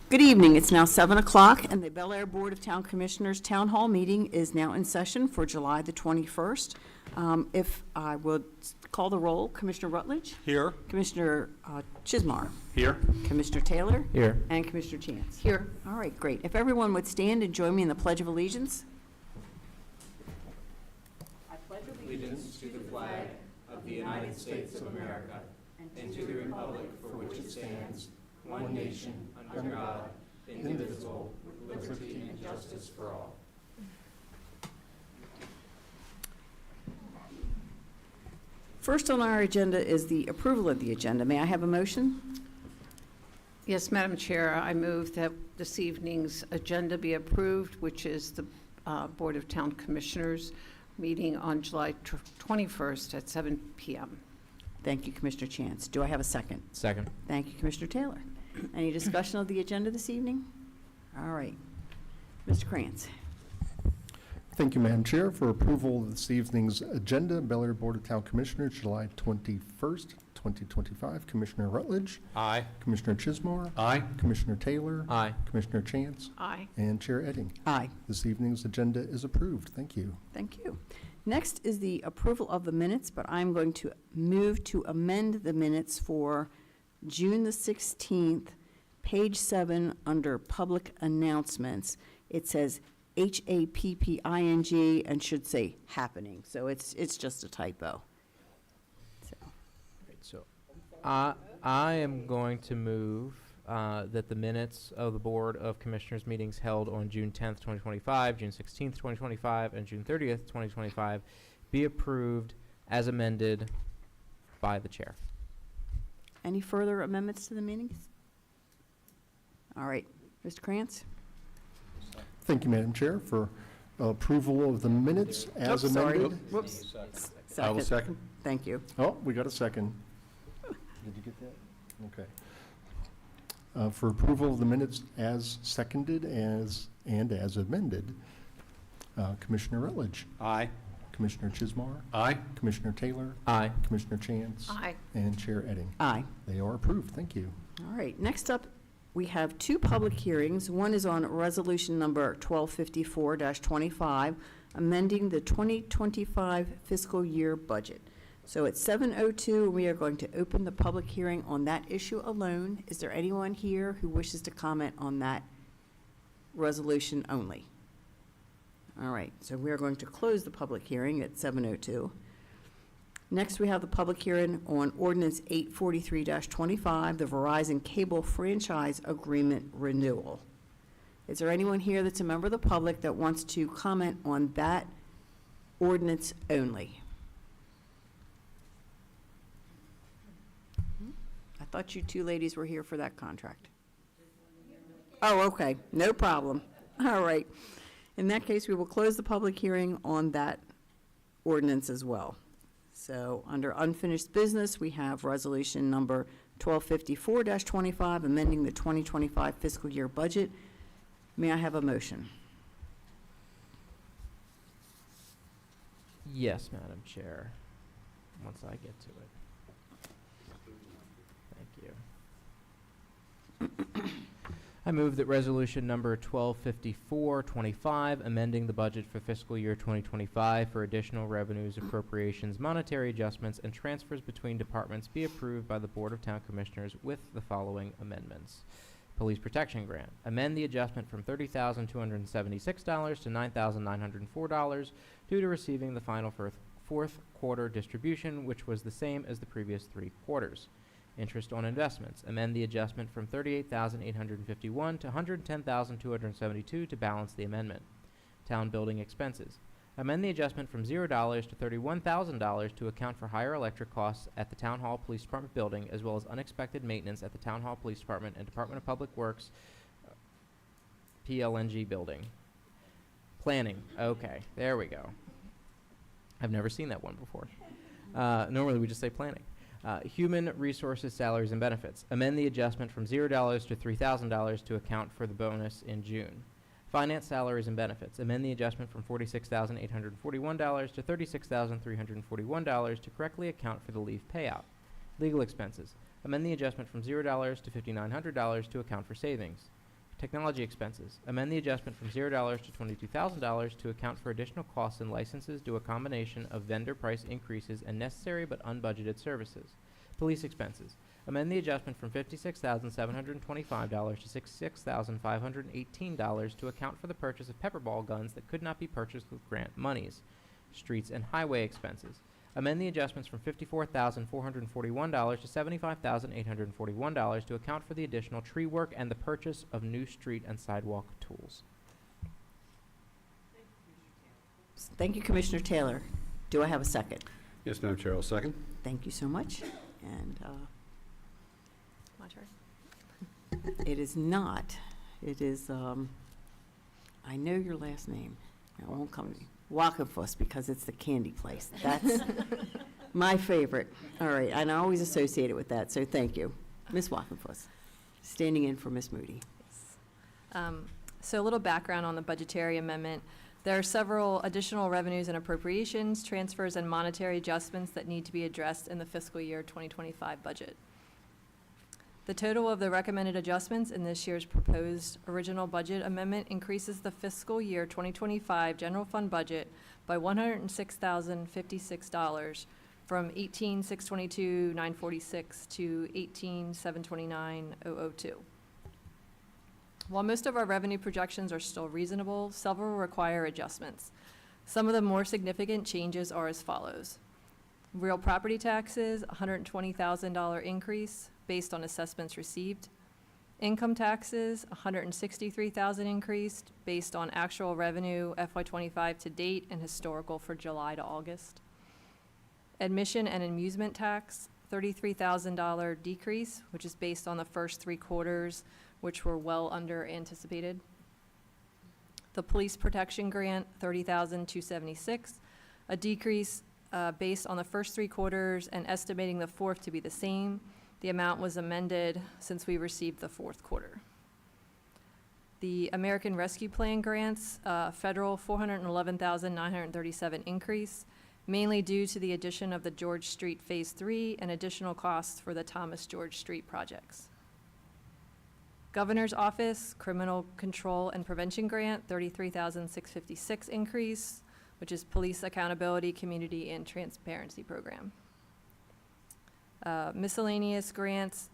Good evening. It's now 7 o'clock, and the Bel Air Board of Town Commissioners Town Hall meeting is now in session for July the 21st. If I would call the roll, Commissioner Rutledge, Here. Commissioner Chismar, Here. Commissioner Taylor, Here. and Commissioner Chance. Here. All right, great. If everyone would stand and join me in the Pledge of Allegiance. I pledge Allegiance to the flag of the United States of America and to the republic for which it stands, one nation, under God, indivisible, with liberty and justice for all. First on our agenda is the approval of the agenda. May I have a motion? Yes, Madam Chair, I move that this evening's agenda be approved, which is the Board of Town Commissioners meeting on July 21st at 7 p.m. Thank you, Commissioner Chance. Do I have a second? Second. Thank you, Commissioner Taylor. Any discussion of the agenda this evening? All right. Mr. Krantz. Thank you, Madam Chair, for approval of this evening's agenda. Bel Air Board of Town Commissioners, July 21st, 2025. Commissioner Rutledge. Aye. Commissioner Chismar. Aye. Commissioner Taylor. Aye. Commissioner Chance. Aye. And Chair Edding. Aye. This evening's agenda is approved. Thank you. Thank you. Next is the approval of the minutes, but I'm going to move to amend the minutes for June the 16th, page 7, under public announcements. It says HAPPING and should say happening. So it's just a typo. So I am going to move that the minutes of the Board of Commissioners meetings held on June 10th, 2025, June 16th, 2025, and June 30th, 2025 be approved as amended by the chair. Any further amendments to the meetings? All right. Mr. Krantz? Thank you, Madam Chair, for approval of the minutes as Oops, sorry. amended. Whoops. I will second. Thank you. Oh, we got a second. Did you get that? Okay. For approval of the minutes as seconded and as amended, Commissioner Rutledge, Aye. Commissioner Chismar, Aye. Commissioner Taylor, Aye. Commissioner Chance, Aye. and Chair Edding. Aye. They are approved. Thank you. All right, next up, we have two public hearings. One is on resolution number 1254-25, amending the 2025 fiscal year budget. So at 7:02, we are going to open the public hearing on that issue alone. Is there anyone here who wishes to comment on that resolution only? All right, so we are going to close the public hearing at 7:02. Next, we have the public hearing on ordinance 843-25, the Verizon Cable Franchise Agreement Renewal. Is there anyone here that's a member of the public that wants to comment on that ordinance only? I thought you two ladies were here for that contract. Oh, okay, no problem. All right. In that case, we will close the public hearing on that ordinance as well. So under unfinished business, we have resolution number 1254-25, amending the 2025 fiscal year budget. May I have a motion? Yes, Madam Chair, once I get to it. Thank you. I move that resolution number 1254-25, amending the budget for fiscal year 2025 for additional revenues, appropriations, monetary adjustments, and transfers between departments be approved by the Board of Town Commissioners with the following amendments. Police Protection Grant. Amend the adjustment from $30,276 to $9,904 due to receiving the final fourth quarter distribution, which was the same as the previous 3 quarters. Interest on investments. Amend the adjustment from $38,851 to $110,272 to balance the amendment. Town building expenses. Amend the adjustment from $0 to $31,000 to account for higher electric costs at the Town Hall Police Department building, as well as unexpected maintenance at the Town Hall Police Department and Department of Public Works PLNG building. Planning. Okay, there we go. I've never seen that one before. Normally we just say planning. Human resources, salaries, and benefits. Amend the adjustment from $0 to $3,000 to account for the bonus in June. Finance, salaries, and benefits. Amend the adjustment from $46,841 to $36,341 to correctly account for the leave payout. Legal expenses. Amend the adjustment from $0 to $5,900 to account for savings. Technology expenses. Amend the adjustment from $0 to $22,000 to account for additional costs and licenses due a combination of vendor price increases and necessary but unbudgeted services. Police expenses. Amend the adjustment from $56,725 to $66,518 to account for the purchase of pepperball guns that could not be purchased with grant monies. Streets and highway expenses. Amend the adjustments from $54,441 to $75,841 to account for the additional tree work and the purchase of new street and sidewalk tools. Thank you, Commissioner Taylor. Do I have a second? Yes, Madam Chair, I'll second. Thank you so much. And My turn. it is not, it is, I know your last name. It won't come to me. Wackenfuss, because it's the candy place. That's my favorite. All right, and I always associate it with that, so thank you. Ms. Wackenfuss, standing in for Ms. Moody. So a little background on the budgetary amendment. There are several additional revenues and appropriations, transfers, and monetary adjustments that need to be addressed in the fiscal year 2025 budget. The total of the recommended adjustments in this year's proposed original budget amendment increases the fiscal year 2025 general fund budget by $106,056 from $18,622,946 to $18,729,002. While most of our revenue projections are still reasonable, several require adjustments. Some of the more significant changes are as follows. Real property taxes, $120,000 increase based on assessments received. Income taxes, $163,000 increased based on actual revenue FY25 to date and historical for July to August. Admission and amusement tax, $33,000 decrease, which is based on the first 3 quarters, which were well under anticipated. The police protection grant, $30,276, a decrease based on the first 3 quarters and estimating the fourth to be the same. The amount was amended since we received the 4th quarter. The American Rescue Plan grants, federal $411,937 increase, mainly due to the addition of the George Street Phase 3 and additional costs for the Thomas George Street projects. Governor's Office Criminal Control and Prevention Grant, $33,656 increase, which is Police Accountability, Community, and Transparency Program. Miscellaneous grants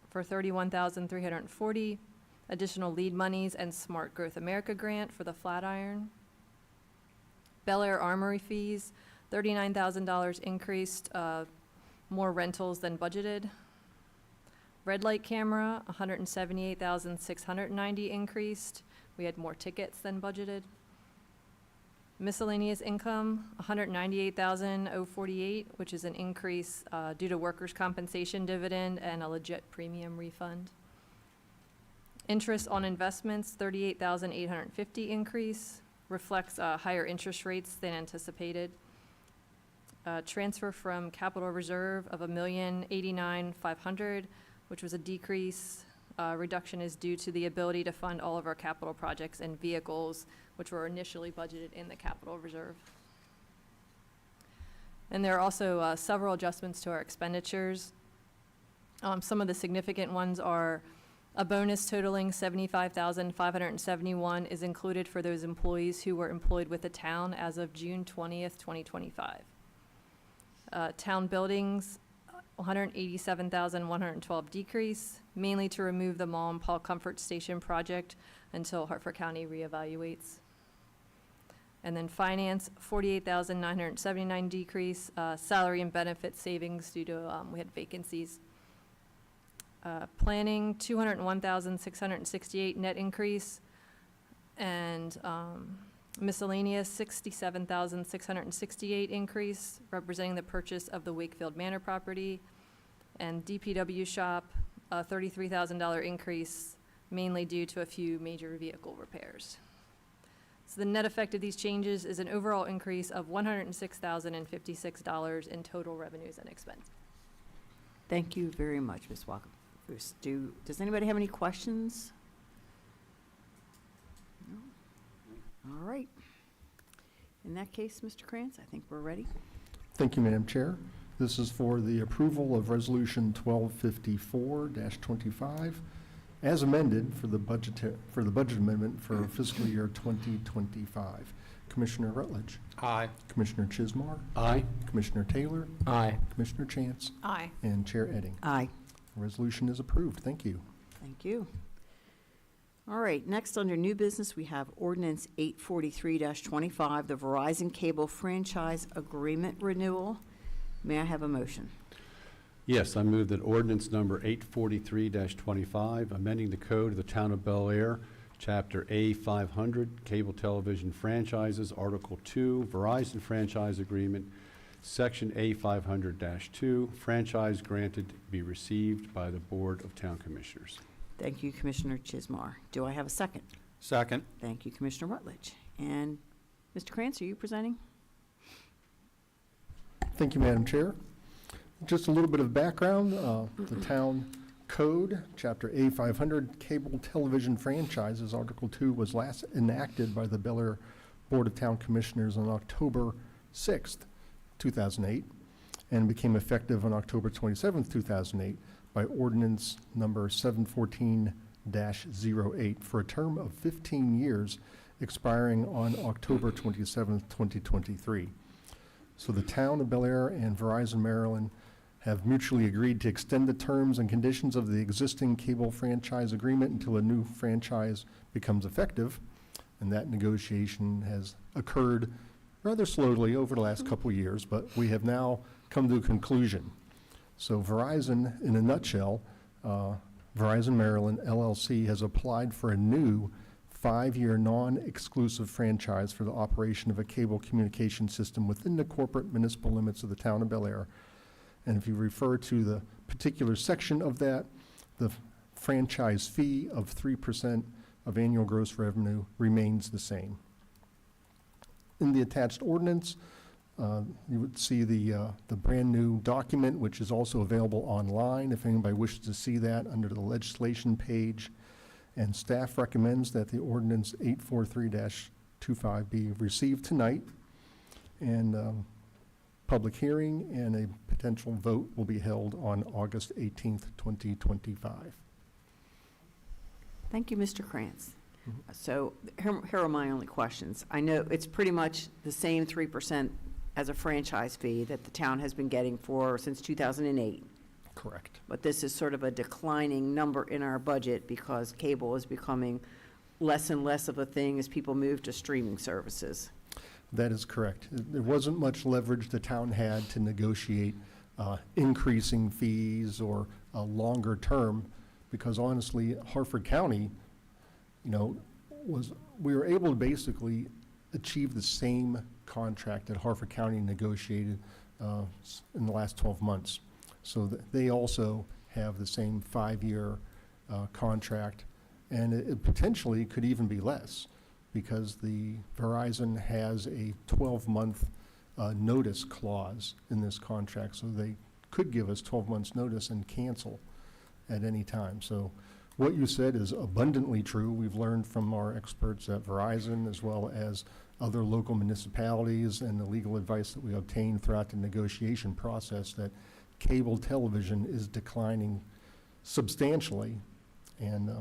for $31,340, additional lead monies and Smart Growth America grant for the Flatiron. Bel Air Armory fees, $39,000 increased, more rentals than budgeted. Red light camera, $178,690 increased. We had more tickets than budgeted. Miscellaneous income, $198,048, which is an increase due to workers' compensation dividend and a legit premium refund. Interest on investments, $38,850 increase, reflects higher interest rates than anticipated. Transfer from capital reserve of $1,089,500, which was a decrease. Reduction is due to the ability to fund all of our capital projects and vehicles, which were initially budgeted in the capital reserve. And there are also several adjustments to our expenditures. Some of the significant ones are a bonus totaling $75,571 is included for those employees who were employed with the town as of June 20th, 2025. Town buildings, $187,112 decrease, mainly to remove the Mall and Paul Comfort Station project until Hartford County reevaluates. And then finance, $48,979 decrease, salary and benefit savings due to, we had vacancies. Planning, $201,668 net increase, and miscellaneous, $67,668 increase, representing the purchase of the Wakefield Manor property, and DPW shop, a $33,000 increase, mainly due to a few major vehicle repairs. So the net effect of these changes is an overall increase of $106,056 in total revenues and expense. Thank you very much, Ms. Walker. Does anybody have any questions? No? All right. In that case, Mr. Krantz, I think we're ready. Thank you, Madam Chair. This is for the approval of Resolution 1254-25 as amended for the budget amendment for fiscal year 2025. Commissioner Rutledge, Aye. Commissioner Chismar, Aye. Commissioner Taylor, Aye. Commissioner Chance, Aye. and Chair Edding. Aye. The resolution is approved. Thank you. Thank you. All right, next under new business, we have ordinance 843-25, the Verizon Cable Franchise Agreement Renewal. May I have a motion? Yes, I move that ordinance number 843-25, amending the code of the Town of Bel Air, Chapter A500, Cable Television Franchises, Article 2, Verizon Franchise Agreement, Section A500-2, franchise granted be received by the Board of Town Commissioners. Thank you, Commissioner Chismar. Do I have a second? Second. Thank you, Commissioner Rutledge. And Mr. Krantz, are you presenting? Thank you, Madam Chair. Just a little bit of background. The town code, Chapter A500, Cable Television Franchises, Article 2, was last enacted by the Bel Air Board of Town Commissioners on October 6th, 2008, and became effective on October 27th, 2008, by ordinance number 714-08 for a term of 15 years expiring on October 27th, 2023. So the town of Bel Air and Verizon Maryland have mutually agreed to extend the terms and conditions of the existing cable franchise agreement until a new franchise becomes effective. And that negotiation has occurred rather slowly over the last couple of years, but we have now come to a conclusion. So Verizon, in a nutshell, Verizon Maryland LLC has applied for a new 5-year non-exclusive franchise for the operation of a cable communication system within the corporate municipal limits of the town of Bel Air. And if you refer to the particular section of that, the franchise fee of 3% of annual gross revenue remains the same. In the attached ordinance, you would see the brand-new document, which is also available online if anybody wishes to see that under the legislation page. And staff recommends that the ordinance 843-25 be received tonight, and public hearing and a potential vote will be held on August 18th, 2025. Thank you, Mr. Krantz. So here are my only questions. I know it's pretty much the same 3% as a franchise fee that the town has been getting since 2008. Correct. But this is sort of a declining number in our budget because cable is becoming less and less of a thing as people move to streaming services. That is correct. There wasn't much leverage the town had to negotiate increasing fees or a longer term, because honestly, Harford County, we were able to basically achieve the same contract that Harford County negotiated in the last 12 months. So they also have the same 5-year contract, and it potentially could even be less, because the Verizon has a 12-month notice clause in this contract, so they could give us 12 months notice and cancel at any time. So what you said is abundantly true. We've learned from our experts at Verizon, as well as other local municipalities, and the legal advice that we obtained throughout the negotiation process, that cable television is declining substantially, and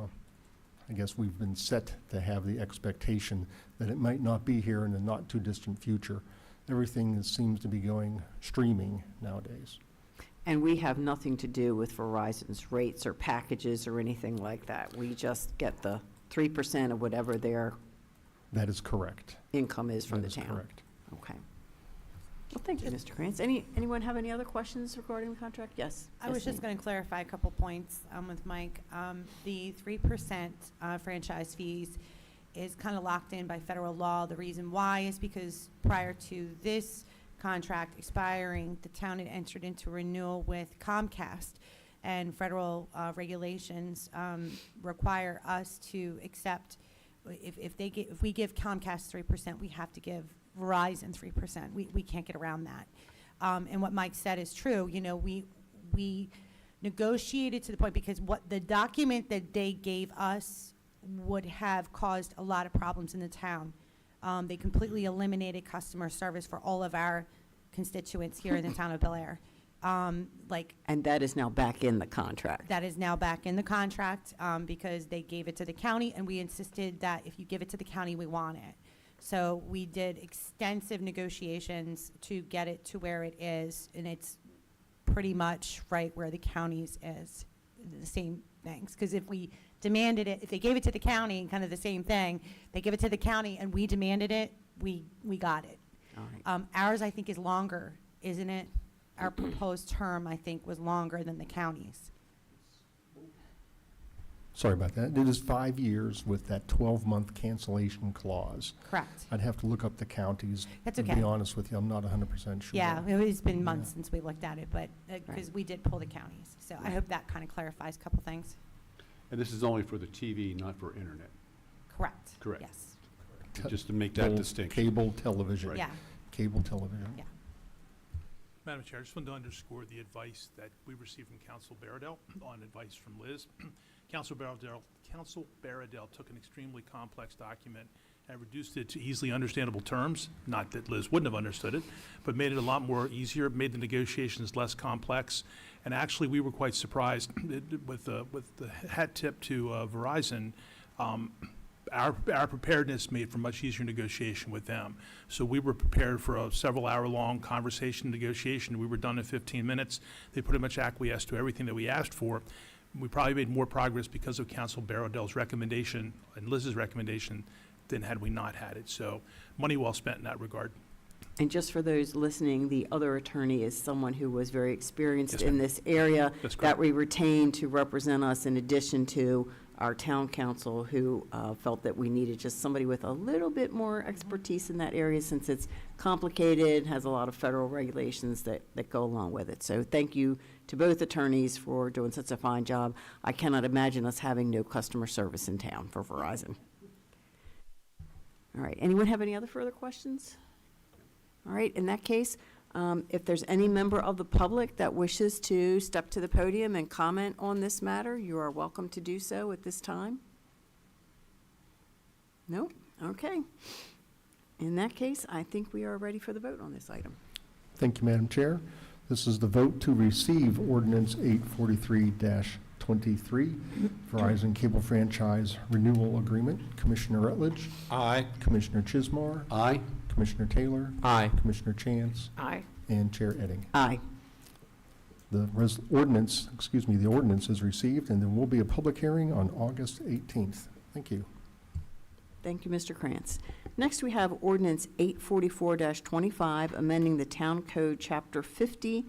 I guess we've been set to have the expectation that it might not be here in the not too distant future. Everything seems to be going streaming nowadays. And we have nothing to do with Verizon's rates or packages or anything like that. We just get the 3% of whatever their That is correct. income is from That the is town. correct. Okay. Well, thank you, Mr. Krantz. Anyone have any other questions regarding the contract? Yes. I was just going to clarify a couple points with Mike. The 3% franchise fees is kind of locked in by federal law. The reason why is because prior to this contract expiring, the town had entered into renewal with Comcast, and federal regulations require us to accept, if we give Comcast 3%, we have to give Verizon 3%. We can't get around that. And what Mike said is true. We negotiated to the point, because what the document that they gave us would have caused a lot of problems in the town. They completely eliminated customer service for all of our constituents here in the town of Bel Air. like, And that is now back in the contract. that is now back in the contract, because they gave it to the county, and we insisted that if you give it to the county, we want it. So we did extensive negotiations to get it to where it is, and it's pretty much right where the county's is, the same things. Because if we demanded it, if they gave it to the county, kind of the same thing, they give it to the county and we demanded it, we got it. All right. Ours, I think, is longer, isn't it? Our proposed term, I think, was longer than the county's. Sorry about that. It is 5 years with that 12-month cancellation clause. Correct. I'd have to look up the counties. That's To okay. be honest with you, I'm not 100% sure. Yeah, it's been months Yeah. since we looked at it, but, because Right. we did pull the counties. So I hope that kind of clarifies a couple things. And this is only for the TV, not for internet, Correct. Correct. Yes. just to make that Cable- distinction. Cable television. Right. Yeah. Cable television. Yeah. Madam Chair, I just wanted to underscore the advice that we received from Council Baradell on advice from Liz. Council Baradell took an extremely complex document and reduced it to easily understandable terms. Not that Liz wouldn't have understood it, but made it a lot more easier, made the negotiations less complex. And actually, we were quite surprised with the hat tip to Verizon. Our preparedness made for much easier negotiation with them. So we were prepared for a several hour-long conversation, negotiation. We were done in 15 minutes. They pretty much acquiesced to everything that we asked for. We probably made more progress because of Council Baradell's recommendation and Liz's recommendation than had we not had it. So money well spent in that regard. And just for those listening, the other attorney is someone who was very experienced Yes, in ma'am. this area That's that correct. we retained to represent us in addition to our town council who felt that we needed just somebody with a little bit more expertise in that area since it's complicated, has a lot of federal regulations that go along with it. So thank you to both attorneys for doing such a fine job. I cannot imagine us having no customer service in town for Verizon. All right, anyone have any other further questions? All right, in that case, if there's any member of the public that wishes to step to the podium and comment on this matter, you are welcome to do so at this time. No? Okay. In that case, I think we are ready for the vote on this item. Thank you, Madam Chair. This is the vote to receive ordinance 843-23, Verizon Cable Franchise Renewal Agreement. Commissioner Rutledge, Aye. Commissioner Chismar, Aye. Commissioner Taylor, Aye. Commissioner Chance, Aye. and Chair Edding. Aye. The ordinance is received, and there will be a public hearing on August 18th. Thank you. Thank you, Mr. Krantz. Next, we have ordinance 844-25, amending the Town Code, Chapter 50,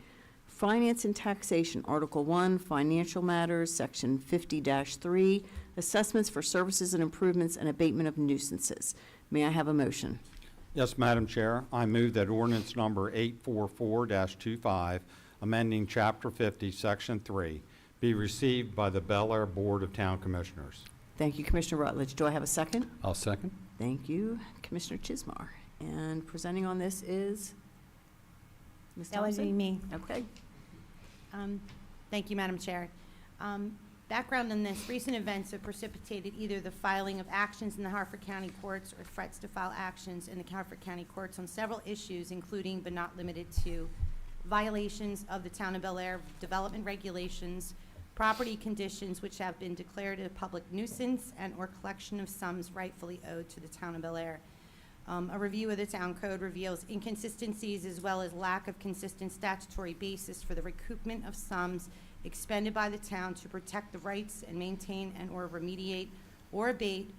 Finance and Taxation, Article 1, Financial Matters, Section 50-3, Assessments for Services and Improvements and Abatement of Nuisances. May I have a motion? Yes, Madam Chair. I move that ordinance number 844-25, amending Chapter 50, Section 3, be received by the Bel Air Board of Town Commissioners. Thank you, Commissioner Rutledge. Do I have a second? I'll second. Thank you, Commissioner Chismar. And presenting on this is Ms. That would be Thompson? me. Okay. Thank you, Madam Chair. Background on this, recent events have precipitated either the filing of actions in the Hartford County Courts or threats to file actions in the Hartford County Courts on several issues, including but not limited to violations of the Town of Bel Air development regulations, property conditions which have been declared a public nuisance, and/or collection of sums rightfully owed to the Town of Bel Air. A review of the town code reveals inconsistencies as well as lack of consistent statutory basis for the recoupment of sums expended by the town to protect the rights and maintain and/or remediate or abate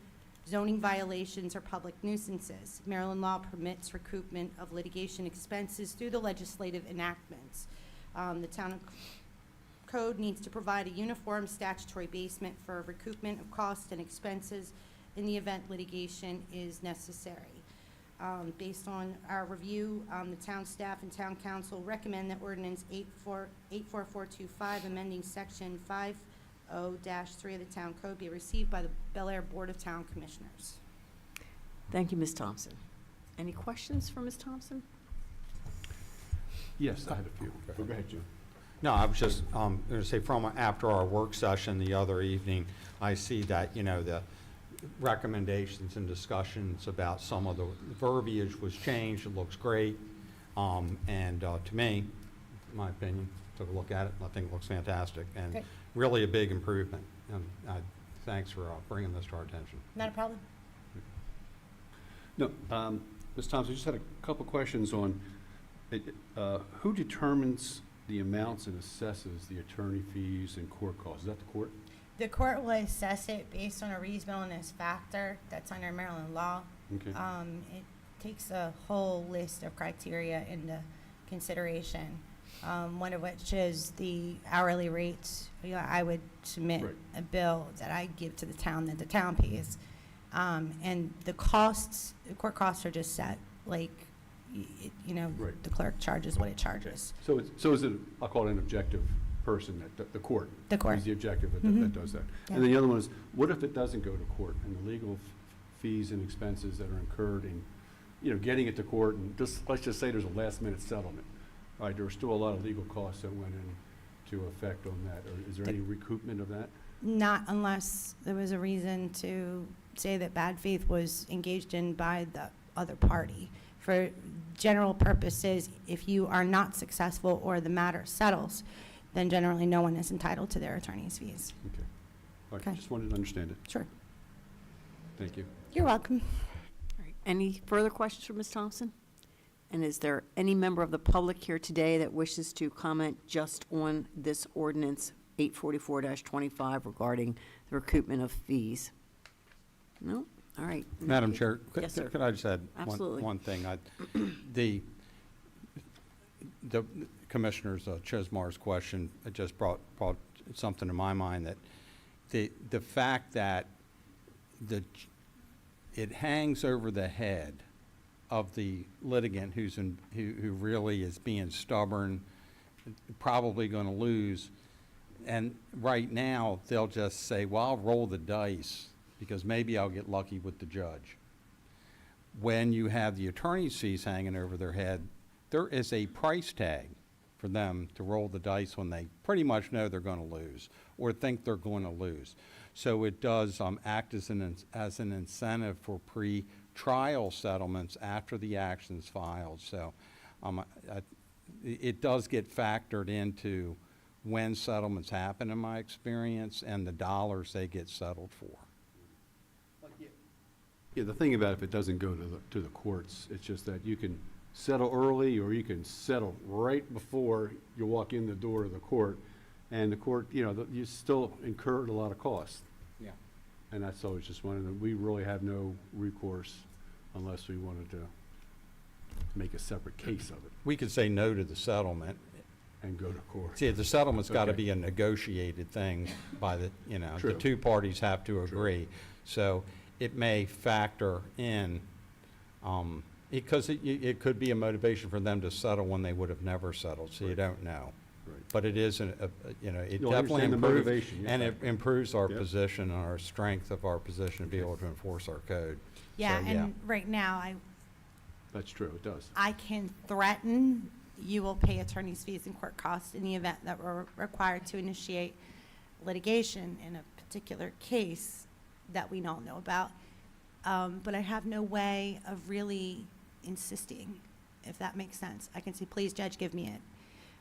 zoning violations or public nuisances. Maryland law permits recoupment of litigation expenses through the legislative enactments. The town code needs to provide a uniform statutory basement for recoupment of costs and expenses in the event litigation is necessary. Based on our review, the town staff and town council recommend that ordinance 84425, amending section 50-3 of the town code, be received by the Bel Air Board of Town Commissioners. Thank you, Ms. Thompson. Any questions for Ms. Thompson? Yes, I have a few. Go ahead, Jim. No, I was just going to say from after our work session the other evening, I see that, the recommendations and discussions about some of the verbiage was changed. It looks great. And to me, in my opinion, took a look at it, and I think it looks fantastic, and Great. really a big improvement. And thanks for bringing this to our attention. Not a problem. No, Ms. Thompson, I just had a couple questions on, who determines the amounts and assesses the attorney fees and court costs? Is that the court? The court will assess it based on a reasonableness factor that's under Maryland law. Okay. It takes a whole list of criteria into consideration, one of which is the hourly rates. You know, I would submit Right. a bill that I give to the town that the town pays. And the costs, the court costs are just set, like, you know, Right. the clerk charges what it charges. So is it, I'll call it an objective person, the court? The court. Is the objective that Mhm. does that? Yeah. And then the other one is, what if it doesn't go to court, and the legal fees and expenses that are incurred in, you know, getting it to court, and just, let's just say there's a last-minute settlement, right? There are still a lot of legal costs that went into effect on that, or is there any recoupment of that? Not unless there was a reason to say that bad faith was engaged in by the other party. For general purposes, if you are not successful or the matter settles, then generally no one is entitled to their attorney's fees. Okay. All right, Okay. just wanted to understand it. Sure. Thank you. You're welcome. All right. Any further questions for Ms. Thompson? And is there any member of the public here today that wishes to comment just on this ordinance 844-25 regarding the recoupment of fees? No? All right. In that Madam case- Chair, Yes, sir. could I just add Absolutely. one thing? The Commissioner's Chismar's question just brought something to my mind, that the fact that it hangs over the head of the litigant who really is being stubborn, probably going to lose. And right now, they'll just say, well, I'll roll the dice because maybe I'll get lucky with the judge. When you have the attorney's fees hanging over their head, there is a price tag for them to roll the dice when they pretty much know they're going to lose or think they're going to lose. So it does act as an incentive for pre-trial settlements after the action's filed. So it does get factored into when settlements happen, in my experience, and the dollars they get settled for. Yeah, the thing about if it doesn't go to the courts, it's just that you can settle early, or you can settle right before you walk in the door of the court, and the court, you know, you still incurred a lot of costs. Yeah. And that's always just one of the, we really have no recourse unless we wanted to make a separate case of it We could say no to the settlement. and go to court. See, the settlement's got to Okay. be a negotiated thing by the, you know, the True. two parties have to agree. So it may factor in, because it could be a motivation for them to settle when they would have never settled, so you Right. don't know. Right. But it is, you know, it You'll definitely understand the improves, motivation, yeah. and it improves our Yep. position and our strength of our position to be Okay. able to enforce our code. Yeah, So, and right now, That's true, it does. I can threaten you will pay attorney's fees and court costs in the event that we're required to initiate litigation in a particular case that we don't know about. But I have no way of really insisting, if that makes sense. I can say, please, judge, give me it.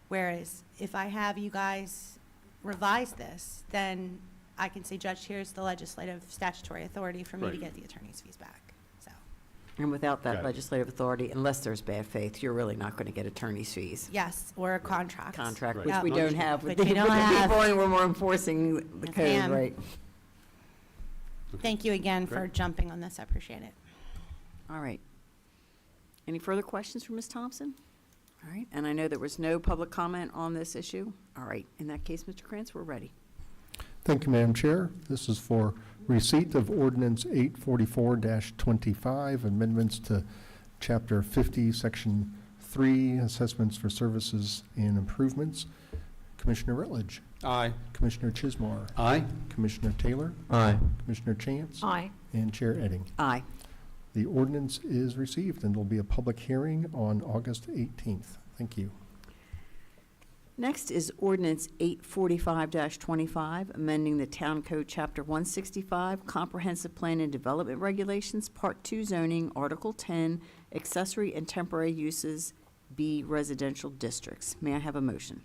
Whereas if I have you guys revise this, then I can say, judge, here's the legislative statutory authority for me to Right. get the attorney's fees back. So, And without Got that it. legislative authority, unless there's bad faith, you're really not going to get attorney's fees. yes, or a contract. Contract, Right. which we Yep. don't have with Which the we don't have. people, and we're enforcing the Yes, code, ma'am. right? Thank you again for Great. jumping on this. I appreciate it. All right. Any further questions for Ms. Thompson? All right, and I know there was no public comment on this issue. All right, in that case, Mr. Krantz, we're ready. Thank you, Madam Chair. This is for receipt of ordinance 844-25, amendments to Chapter 50, Section 3, assessments for services and improvements. Commissioner Rutledge, Aye. Commissioner Chismar, Aye? Commissioner Taylor, Aye. Commissioner Chance, Aye. and Chair Edding. Aye. The ordinance is received, and there will be a public hearing on August 18th. Thank you. Next is ordinance 845-25, amending the Town Code Chapter 165, Comprehensive Plan and Development Regulations, Part 2 zoning, Article 10, accessory and temporary uses, B residential districts. May I have a motion?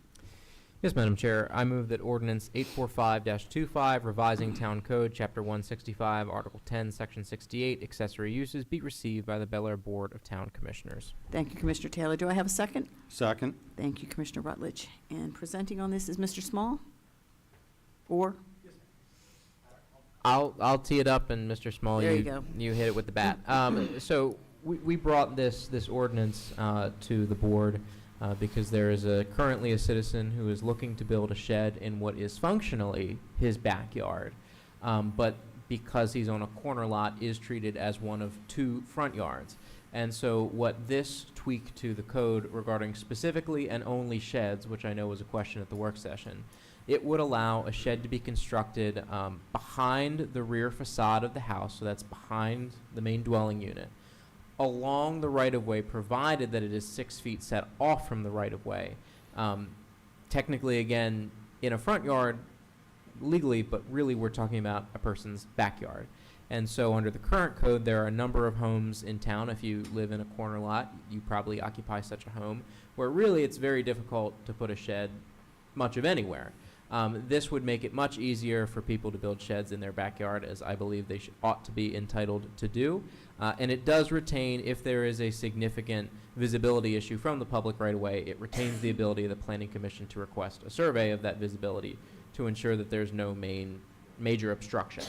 Yes, Madam Chair. I move that ordinance 845-25, revising Town Code, Chapter 165, Article 10, Section 68, accessory uses, be received by the Bel Air Board of Town Commissioners. Thank you, Commissioner Taylor. Do I have a second? Second? Thank you, Commissioner Rutledge. And presenting on this is Mr. Small? Or? I'll tee it up, and Mr. Small, There you go. you hit it with the bat. So we brought this ordinance to the board because there is currently a citizen who is looking to build a shed in what is functionally his backyard, but because he's on a corner lot, is treated as one of 2 front yards. And so what this tweak to the code regarding specifically and only sheds, which I know was a question at the work session, it would allow a shed to be constructed behind the rear facade of the house, so that's behind the main dwelling unit, along the right-of-way, provided that it is 6 feet set off from the right-of-way. Technically, again, in a front yard, legally, but really we're talking about a person's backyard. And so under the current code, there are a number of homes in town. If you live in a corner lot, you probably occupy such a home, where really it's very difficult to put a shed much of anywhere. This would make it much easier for people to build sheds in their backyard, as I believe they ought to be entitled to do. And it does retain, if there is a significant visibility issue from the public right away, it retains the ability of the Planning Commission to request a survey of that visibility to ensure that there's no major obstruction.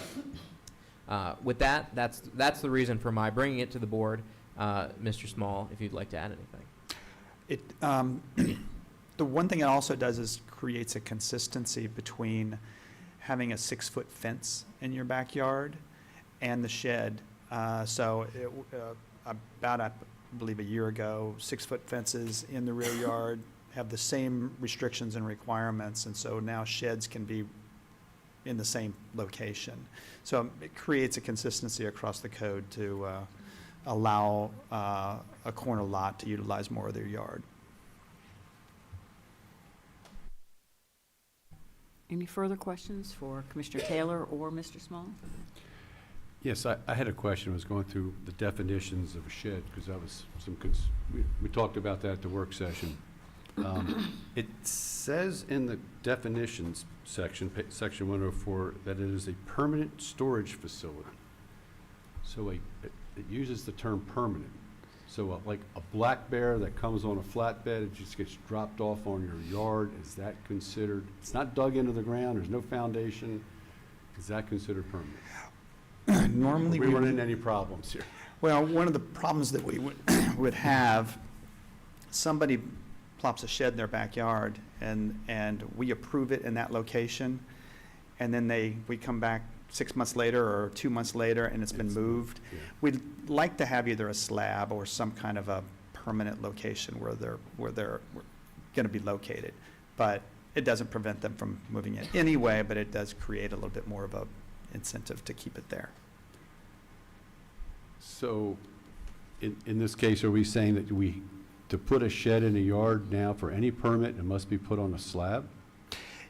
With that, that's the reason for my bringing it to the board. Mr. Small, if you'd like to add anything. The one thing it also does is creates a consistency between having a 6-foot fence in your backyard and the shed. About, I believe a year ago, 6-foot fences in the rear yard have the same restrictions and requirements, and so now sheds can be in the same location. So it creates a consistency across the code to allow a corner lot to utilize more of their yard. Any further questions for Commissioner Taylor or Mr. Small? Yes, I had a question. I was going through the definitions of a shed, because that was we talked about that at the work session. It says in the definitions section, section 104, that it is a permanent storage facility. So it uses the term permanent. So like a black bear that comes on a flatbed, it just gets dropped off on your yard, is that considered, it's not dug into the ground, there's no foundation, is that considered permanent? Normally, We run into any problems here? well, one of the problems that we would have, somebody plops a shed in their backyard, and we approve it in that location, and then we come back 6 months later or 2 months later, and it's been moved. Yeah. We'd like to have either a slab or some kind of a permanent location where they're going to be located, but it doesn't prevent them from moving it anyway, but it does create a little bit more of a incentive to keep it there. So in this case, are we saying that to put a shed in a yard now for any permit, it must be put on a slab?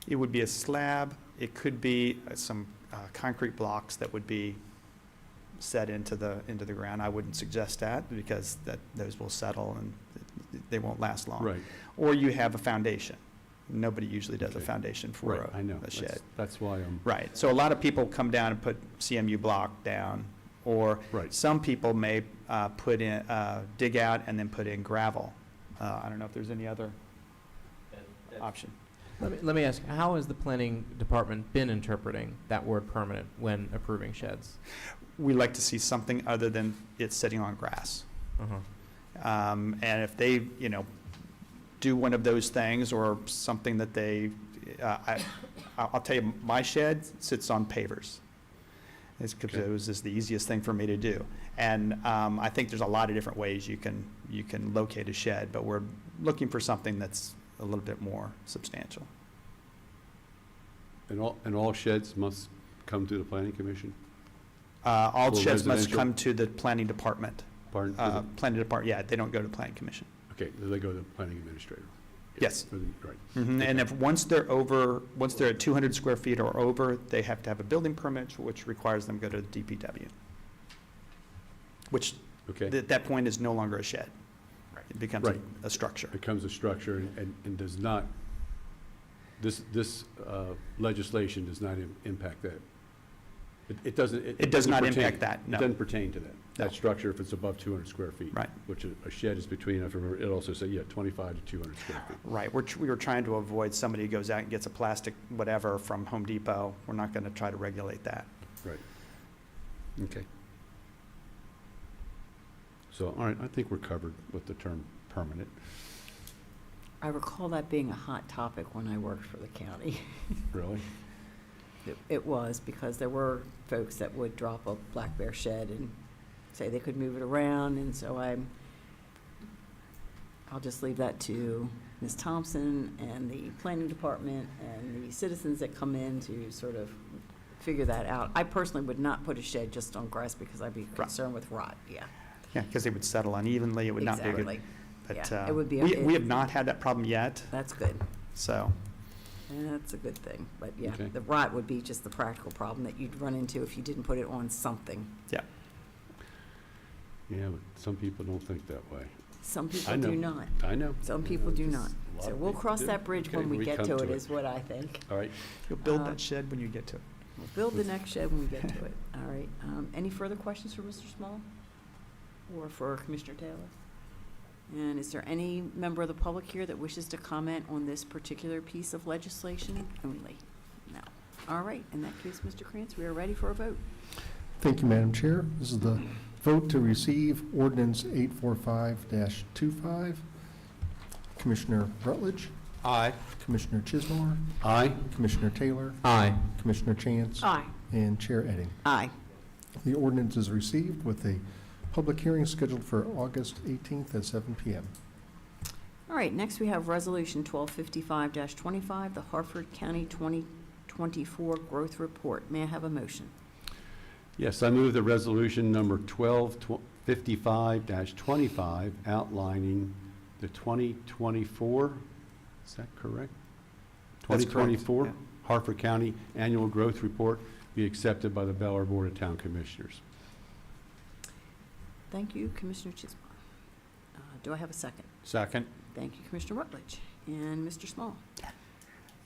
It would be a slab. It could be some concrete blocks that would be set into the ground. I wouldn't suggest that, because those will settle and they won't last long. Right, Or you have a foundation. Nobody usually does a Okay. foundation for right, I know. a shed. That's why I'm, Right. So a lot of people come down and put CMU block down, or right. some people may put in, dig out and then put in gravel. I don't know if there's any other option. Let me ask, how has the planning department been interpreting that word permanent when approving sheds? We like to see something other than it sitting on grass. Uh-huh. And if they, do one of those things, or something that I'll tell you, my shed sits on pavers. It's because Okay. it was just the easiest thing for me to do. And I think there's a lot of different ways you can locate a shed, but we're looking for something that's a little bit more substantial. And all sheds must come to the planning commission? All For sheds must residential? come to the planning department. Pardon? Planning department, yeah, they don't go to planning commission. Okay, they go to the planning administrator? Yes. Right. Mhm. And if, once they're at 200 square feet or over, they have to have a building permit, which requires them to go to the DPW. Which, Okay, at that point, is no longer a shed. It becomes Right. a structure. becomes a structure and does not This legislation does not impact that. It doesn't. It does not pertain- impact that, no. It doesn't pertain to that. No. That structure, if it's above 200 square feet. Right. Which a shed is between, if I remember, it also said, 25 to 200 square feet. Right, we were trying to avoid somebody who goes out and gets a plastic whatever from Home Depot. We're not going to try to regulate that. Right. Okay. So, all right, I think we're covered with the term permanent. I recall that being a hot topic when I worked for the county. Really? It was, because there were folks that would drop a black bear shed and say they could move it around, and so I'll just leave that to Ms. Thompson and the planning department and the citizens that come in to sort of figure that out. I personally would not put a shed just on grass because I'd be concerned with rot, yeah. Yeah, because it would settle unevenly, it would not be a good. Exactly. But Yeah, it would be we have not had that problem yet, That's good. so, That's a good thing, but yeah, Okay. the rot would be just the practical problem that you'd run into if you didn't put it on something. yeah. Yeah, but some people don't think that way. Some I people know. do not. I know. Some people do Just not. a lot So of we'll people cross do. that bridge Okay, when we get come to it, is what I think. All right. You'll build Uh, that shed when you get to it. We'll build the next shed when we get to it. All right. Any further questions for Mr. Small or for Commissioner Taylor? And is there any member of the public here that wishes to comment on this particular piece of legislation only? No. All right. In that case, Mr. Krantz, we are ready for a vote. Thank you, Madam Chair. This is the vote to receive ordinance 845-25. Commissioner Rutledge, Aye. Commissioner Chismore, Aye. Commissioner Taylor, Aye. Commissioner Chance, Aye. and Chair Edding. Aye. The ordinance is received with a public hearing scheduled for August 18th at 7 p.m. All right. Next, we have Resolution 1255-25, the Harford County 2024 Growth Report. May I have a motion? Yes, I move the resolution number 1255-25 outlining the 2024, is that correct? That's correct, 2024 yeah. Harford County Annual Growth Report be accepted by the Bel Air Board of Town Commissioners. Thank you, Commissioner Chisholm. Do I have a second? Second. Thank you, Commissioner Rutledge. And Mr. Small?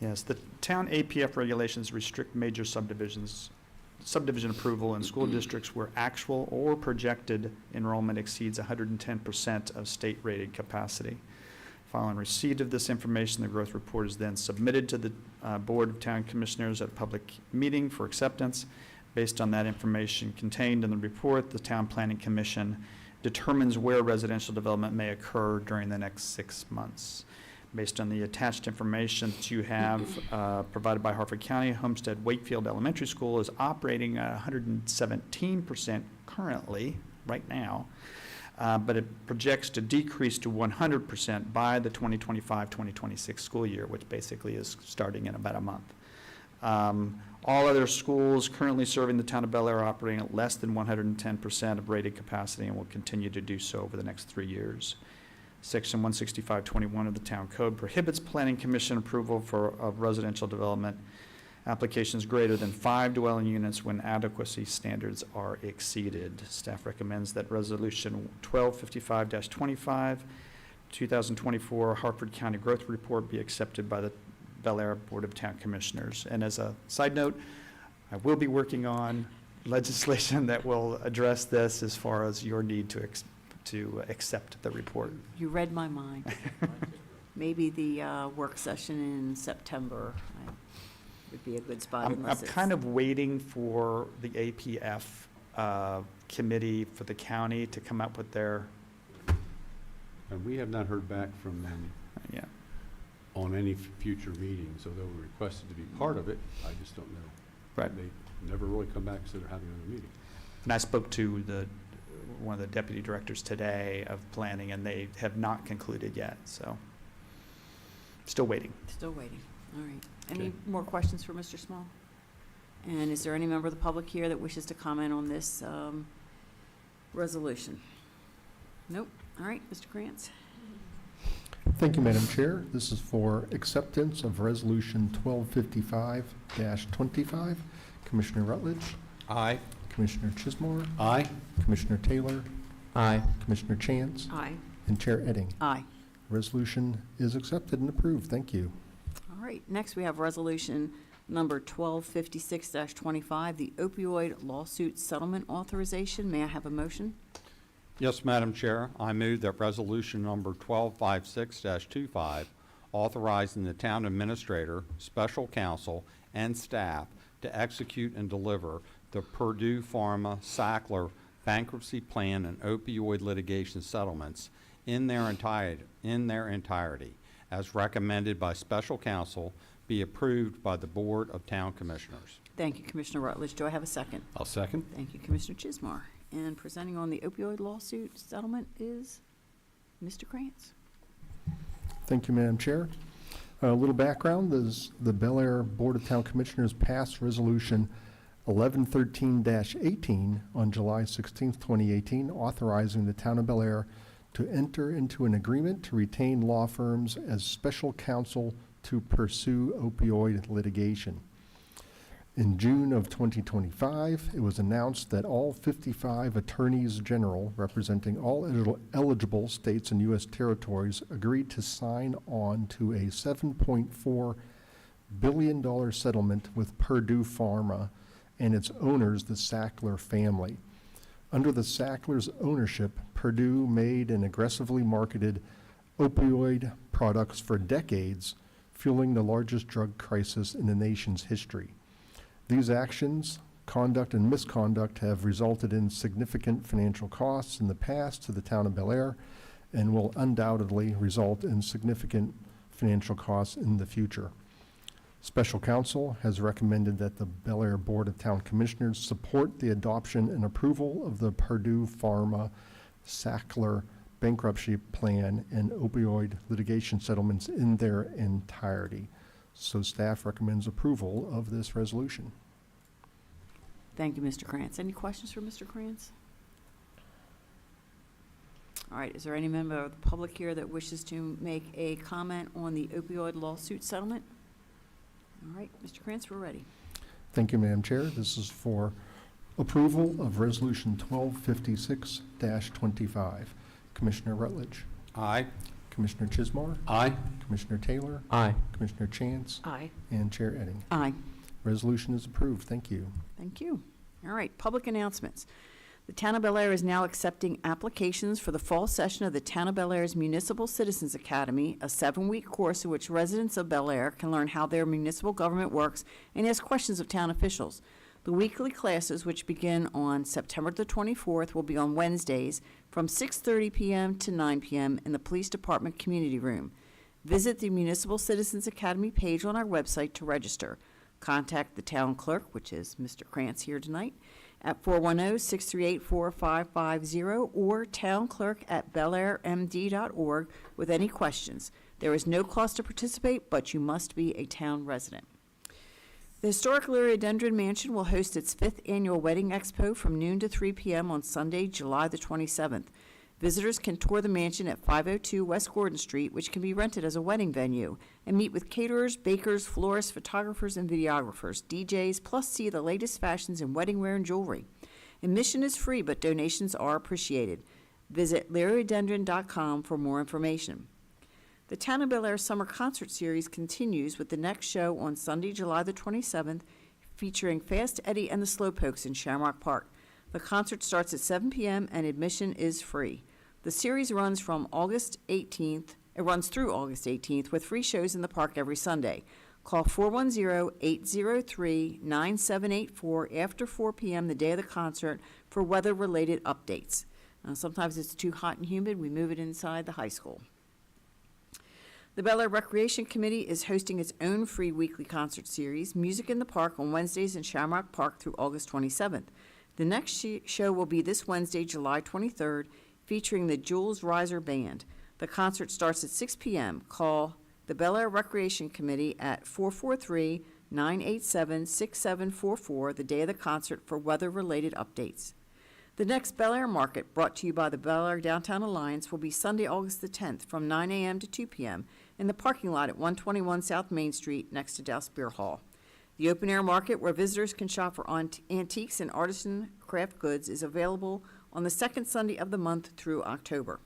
Yes, the town APF regulations restrict major subdivision approval in school districts where actual or projected enrollment exceeds 110% of state-rated capacity. Following receipt of this information, the growth report is then submitted to the Board of Town Commissioners at a public meeting for acceptance. Based on that information contained in the report, the Town Planning Commission determines where residential development may occur during the next 6 months. Based on the attached information that you have provided by Harford County, Homestead Wakefield Elementary School is operating at 117% currently, right now, but it projects to decrease to 100% by the 2025-2026 school year, which basically is starting in about a month. All other schools currently serving the town of Bel Air are operating at less than 110% of rated capacity and will continue to do so over the next 3 years. Section 16521 of the Town Code prohibits Planning Commission approval of residential development applications greater than 5 dwelling units when adequacy standards are exceeded. Staff recommends that Resolution 1255-25, 2024 Harford County Growth Report be accepted by the Bel Air Board of Town Commissioners. And as a side note, I will be working on legislation that will address this as far as your need to accept the report. You read my mind. Maybe the work session in September would be a good spot I'm unless it's... kind of waiting for the APF committee for the county to come up with their, And we have not heard back from them yeah. on any future meetings, although we requested to be part of it. I just don't know. Right. They never really come back and said they're having another meeting. And I spoke to one of the deputy directors today of planning, and they have not concluded yet, so still waiting. Still waiting. All right. Any Okay. more questions for Mr. Small? And is there any member of the public here that wishes to comment on this resolution? Nope. All right, Mr. Krantz. Thank you, Madam Chair. This is for acceptance of Resolution 1255-25. Commissioner Rutledge, Aye. Commissioner Chismore, Aye. Commissioner Taylor, Aye. Commissioner Chance, Aye. and Chair Edding. Aye. Resolution is accepted and approved. Thank you. All right. right, next we have resolution number 1256-25, the opioid lawsuit settlement authorization. May I have a motion? Yes, Madam Chair, I move that resolution number 1256-25, authorizing the town administrator, special counsel, and staff to execute and deliver the Purdue Pharma Sackler bankruptcy plan and opioid litigation settlements in their entirety, as recommended by special counsel, be approved by the Board of Town Commissioners. Thank you, Commissioner Rutledge. Do I have a second? I'll second. Thank you, Commissioner Chismar. And presenting on the opioid lawsuit settlement is Mr. Krantz. Thank you, Madam Chair. A little background is the Bel Air Board of Town Commissioners passed Resolution 1113-18 on July 16, 2018, authorizing the Town of Bel Air to enter into an agreement to retain law firms as special counsel to pursue opioid litigation. In June of 2025, it was announced that all 55 attorneys general representing all eligible states and U.S. territories agreed to sign on to a $7.4 billion settlement with Purdue Pharma and its owners, the Sackler family. Under the Sackler's ownership, Purdue made and aggressively marketed opioid products for decades, fueling the largest drug crisis in the nation's history. These actions, conduct, and misconduct have resulted in significant financial costs in the past to the town of Bel Air and will undoubtedly result in significant financial costs in the future. Special counsel has recommended that the Bel Air Board of Town Commissioners support the adoption and approval of the Purdue Pharma Sackler bankruptcy plan and opioid litigation settlements in their entirety. So staff recommends approval of this resolution. Thank you, Mr. Krantz. Any questions for Mr. Krantz? All right, is there any member of the public here that wishes to make a comment on the opioid lawsuit settlement? All right, Mr. Krantz, we're ready. Thank you, Madam Chair. This is for approval of Resolution 1256-25. Commissioner Rutledge, Aye. Commissioner Chismar, Aye. Commissioner Taylor, Aye. Commissioner Chance, Aye. and Chair Edding. Aye. Resolution is approved. Thank you. Thank you. All right, public announcements. The Town of Bel Air is now accepting applications for the fall session of the Town of Bel Air's Municipal Citizens Academy, a 7-week course in which residents of Bel Air can learn how their municipal government works and ask questions of town officials. The weekly classes, which begin on September the 24th, will be on Wednesdays from 6:30 p.m. to 9 p.m. in the Police Department Community Room. Visit the Municipal Citizens Academy page on our website to register. Contact the town clerk, which is Mr. Krantz here tonight, at 410-638-4550 or townclerk@belairmd.org with any questions. There is no cost to participate, but you must be a town resident. The Historic Liriodendron Mansion will host its 5th annual Wedding Expo from noon to 3 p.m. on Sunday, July the 27th. Visitors can tour the mansion at 502 West Gordon Street, which can be rented as a wedding venue, and meet with caterers, bakers, florists, photographers, and videographers, DJs, plus see the latest fashions in wedding wear and jewelry. Admission is free, but donations are appreciated. Visit liriodendron.com for more information. The Town of Bel Air Summer Concert Series continues with the next show on Sunday, July the 27th, featuring Fast Eddie and the Slowpokes in Shamrock Park. The concert starts at 7 p.m. and admission is free. The series runs from August 18th. It runs through August 18th with free shows in the park every Sunday. Call 410-803-9784 after 4 p.m. the day of the concert for weather-related updates. Sometimes it's too hot and humid. We move it inside the high school. The Bel Air Recreation Committee is hosting its own free weekly concert series, Music in the Park, on Wednesdays in Shamrock Park through August 27th. The next show will be this Wednesday, July 23rd, featuring the Jules Reiser Band. The concert starts at 6 p.m. Call the Bel Air Recreation Committee at 443-987-6744 the day of the concert for weather-related updates. The next Bel Air Market, brought to you by the Bel Air Downtown Alliance, will be Sunday, August the 10th from 9 a.m. to 2 p.m. in the parking lot at 121 South Main Street next to Douse Beer Hall. The open air market, where visitors can shop for antiques and artisan craft goods, is available on the second Sunday of the month through October.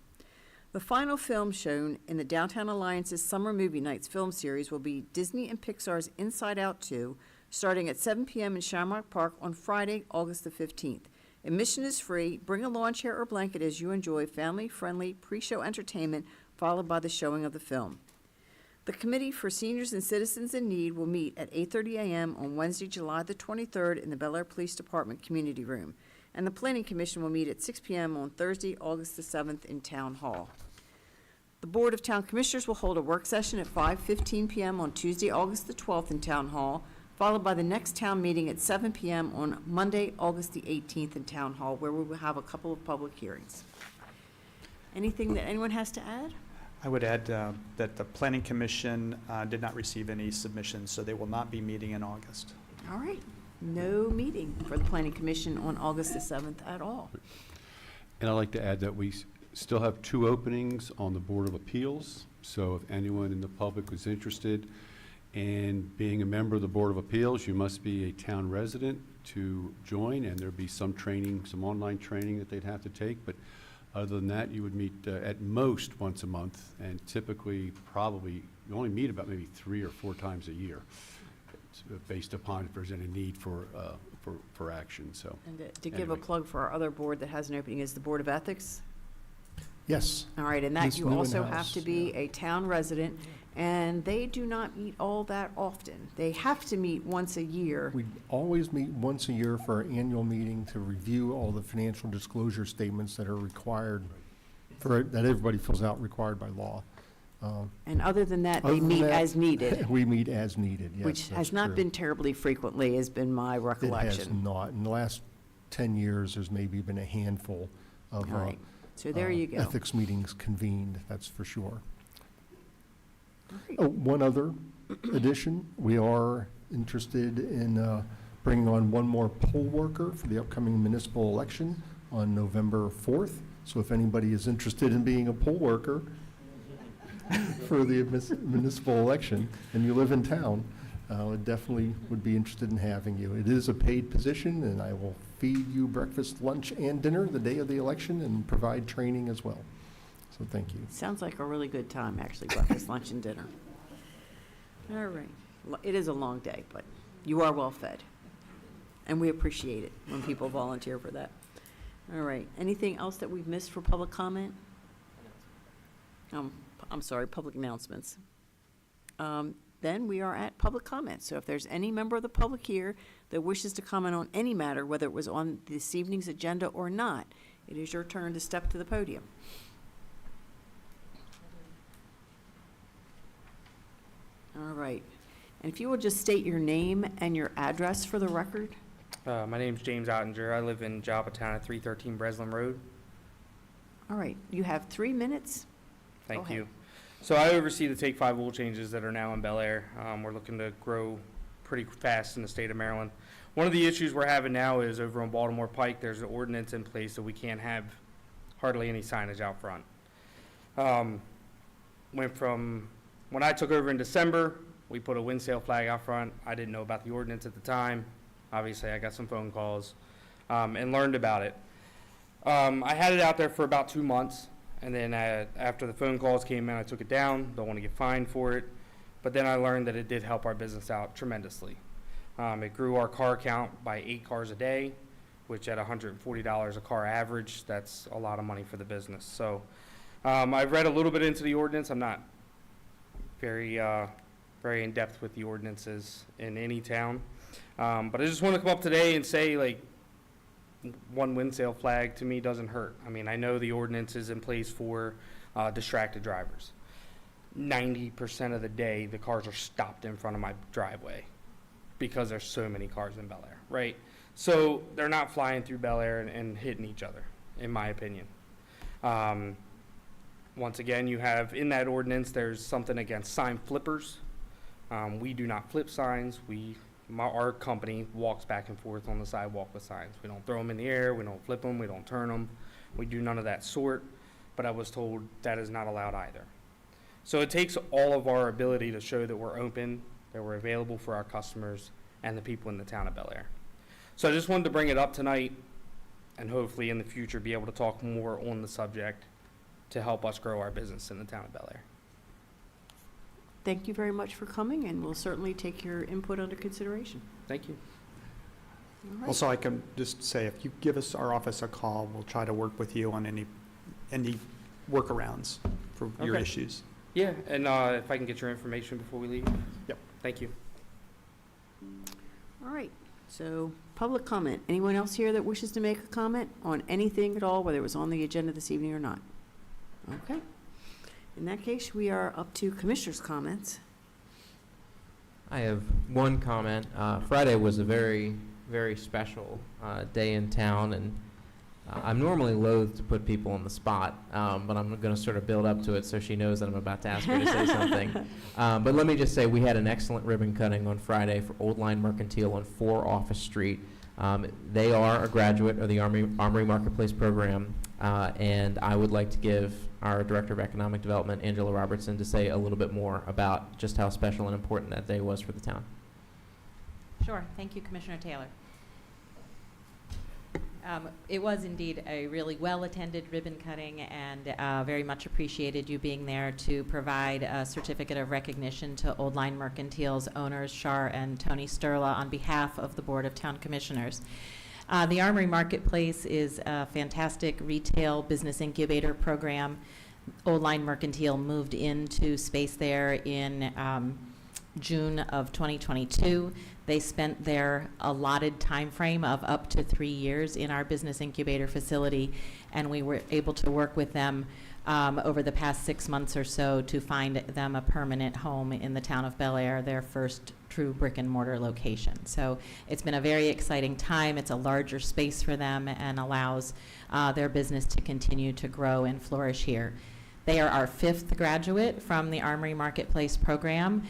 The final film shown in the Downtown Alliance's Summer Movie Nights film series will be Disney and Pixar's Inside Out 2, starting at 7 p.m. in Shamrock Park on Friday, August the 15th. Admission is free. Bring a lawn chair or blanket as you enjoy family-friendly pre-show entertainment, followed by the showing of the film. The Committee for Seniors and Citizens in Need will meet at 8:30 a.m. on Wednesday, July the 23rd in the Bel Air Police Department Community Room. And the Planning Commission will meet at 6 p.m. on Thursday, August the 7th in Town Hall. The Board of Town Commissioners will hold a work session at 5:15 p.m. on Tuesday, August the 12th in Town Hall, followed by the next town meeting at 7 p.m. on Monday, August the 18th in Town Hall, where we will have a couple of public hearings. Anything that anyone has to add? I would add that the Planning Commission did not receive any submissions, so they will not be meeting in August. All right. No meeting for the Planning Commission on August the 7th at all. And I'd like to add that we still have 2 openings on the Board of Appeals. So if anyone in the public was interested in being a member of the Board of Appeals, you must be a town resident to join, and there'd be some training, some online training that they'd have to take. But other than that, you would meet at most once a month, and typically, probably, you only meet about maybe 3 or 4 times a year. It's based upon if there's any need for action, so. And to give a Anyway. plug for our other board that has an opening is the Board of Ethics. Yes. All right, and that Ms. you also have Neuenhuis, to be yeah. a town resident, and they do not meet all that often. They have to meet once a year. We always meet once a year for our annual meeting to review all the financial disclosure statements that are required, that everybody fills out, required by law. And other than that, Other they than meet that, as needed, We meet as needed, yes. which has that's not true. been terribly frequently, has been my It has recollection. not. In the last 10 years, there's maybe been a handful of All right, so there you go. ethics meetings convened, that's for sure. All right. Oh, one other addition, we are interested in bringing on one more poll worker for the upcoming municipal election on November 4th. So if anybody is interested in being a poll worker for the municipal election and you live in town, I definitely would be interested in having you. It is a paid position, and I will feed you breakfast, lunch, and dinner the day of the election and provide training as well. So thank you. Sounds like a really good time, actually, breakfast, lunch, and dinner. All right. It is a long day, but you are well-fed, and we appreciate it when people volunteer for that. All right. Anything else that we've missed for public comment? I'm sorry, public announcements. Then we are at public comment. So if there's any member of the public here that wishes to comment on any matter, whether it was on this evening's agenda or not, it is your turn to step to the podium. All right. And if you will just state your name and your address for the record? My name's James Ottinger. I live in Joppatown at 313 Breslin Road. All right. You have 3 minutes. Thank Go you. ahead. So I oversee the Take 5 oil changes that are now in Bel Air. We're looking to grow pretty fast in the state of Maryland. One of the issues we're having now is over on Baltimore Pike, there's an ordinance in place that we can't have hardly any signage out front. Went from, when I took over in December, we put a wind sail flag out front. I didn't know about the ordinance at the time. Obviously, I got some phone calls and learned about it. I had it out there for about 2 months. And then after the phone calls came in, I took it down. Don't want to get fined for it. But then I learned that it did help our business out tremendously. It grew our car count by 8 cars a day, which at $140 a car average, that's a lot of money for the business. So I've read a little bit into the ordinance. I'm not very in depth with the ordinances in any town. But I just want to come up today and say, like, one wind sail flag to me doesn't hurt. I mean, I know the ordinance is in place for distracted drivers. 90% of the day, the cars are stopped in front of my driveway because there's so many cars in Bel Air, right? So they're not flying through Bel Air and hitting each other, in my opinion. Once again, you have in that ordinance, there's something against sign flippers. We do not flip signs. Our company walks back and forth on the sidewalk with signs. We don't throw them in the air, we don't flip them, we don't turn them. We do none of that sort, but I was told that is not allowed either. So it takes all of our ability to show that we're open, that we're available for our customers and the people in the town of Bel Air. So I just wanted to bring it up tonight and hopefully in the future be able to talk more on the subject to help us grow our business in the town of Bel Air. Thank you very much for coming, and we'll certainly take your input under consideration. Thank you. All right. Also, I can just say, if you give us, our office, a call, we'll try to work with you on any workarounds for your Okay. issues. Yeah, and if I can get your information before we leave? Yep. Thank you. All right, so public comment. Anyone else here that wishes to make a comment on anything at all, whether it was on the agenda this evening or not? Okay. In that case, we are up to commissioners' comments. I have one comment. Friday was a very, very special day in town, and I'm normally loath to put people on the spot, but I'm going to sort of build up to it so she knows that I'm about to ask her to say something. But let me just say, we had an excellent ribbon cutting on Friday for Old Line Mercantile on 4 Office Street. They are a graduate of the Armory Marketplace program, and I would like to give our Director of Economic Development, Angela Robertson, to say a little bit more about just how special and important that day was for the town. Sure. Thank you, Commissioner Taylor. It was indeed a really well-attended ribbon cutting, and very much appreciated you being there to provide a certificate of recognition to Old Line Mercantile's owners, Shar and Tony Sterla, on behalf of the Board of Town Commissioners. The Armory Marketplace is a fantastic retail business incubator program. Old Line Mercantile moved into space there in June of 2022. They spent their allotted time frame of up to 3 years in our business incubator facility, and we were able to work with them over the past 6 months or so to find them a permanent home in the town of Bel Air, their first true brick and mortar location. So it's been a very exciting time. It's a larger space for them and allows their business to continue to grow and flourish here. They are our 5th graduate from the Armory Marketplace program.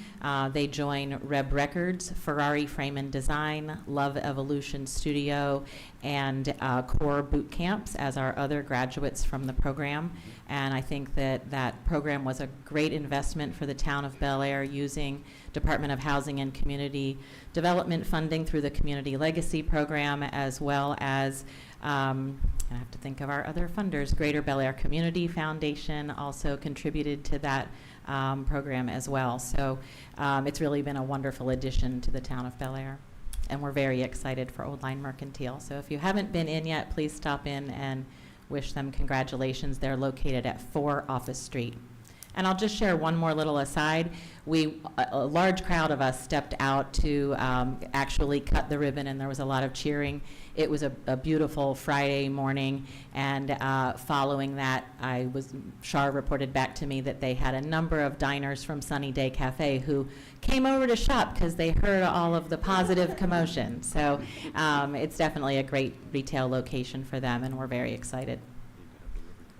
They join Reb Records, Ferrari Frame and Design, Love Evolution Studio, and Core Boot Camps as our other graduates from the program. And I think that that program was a great investment for the town of Bel Air, using Department of Housing and Community Development funding through the Community Legacy Program, as well as I have to think of our other funders. Greater Bel Air Community Foundation also contributed to that program as well. So it's really been a wonderful addition to the town of Bel Air, and we're very excited for Old Line Mercantile. So if you haven't been in yet, please stop in and wish them congratulations. They're located at 4 Office Street. And I'll just share one more little aside. A large crowd of us stepped out to actually cut the ribbon, and there was a lot of cheering. It was a beautiful Friday morning, and following that, Shar reported back to me that they had a number of diners from Sunny Day Cafe who came over to shop because they heard all of the positive commotion. So it's definitely a great retail location for them, and we're very excited.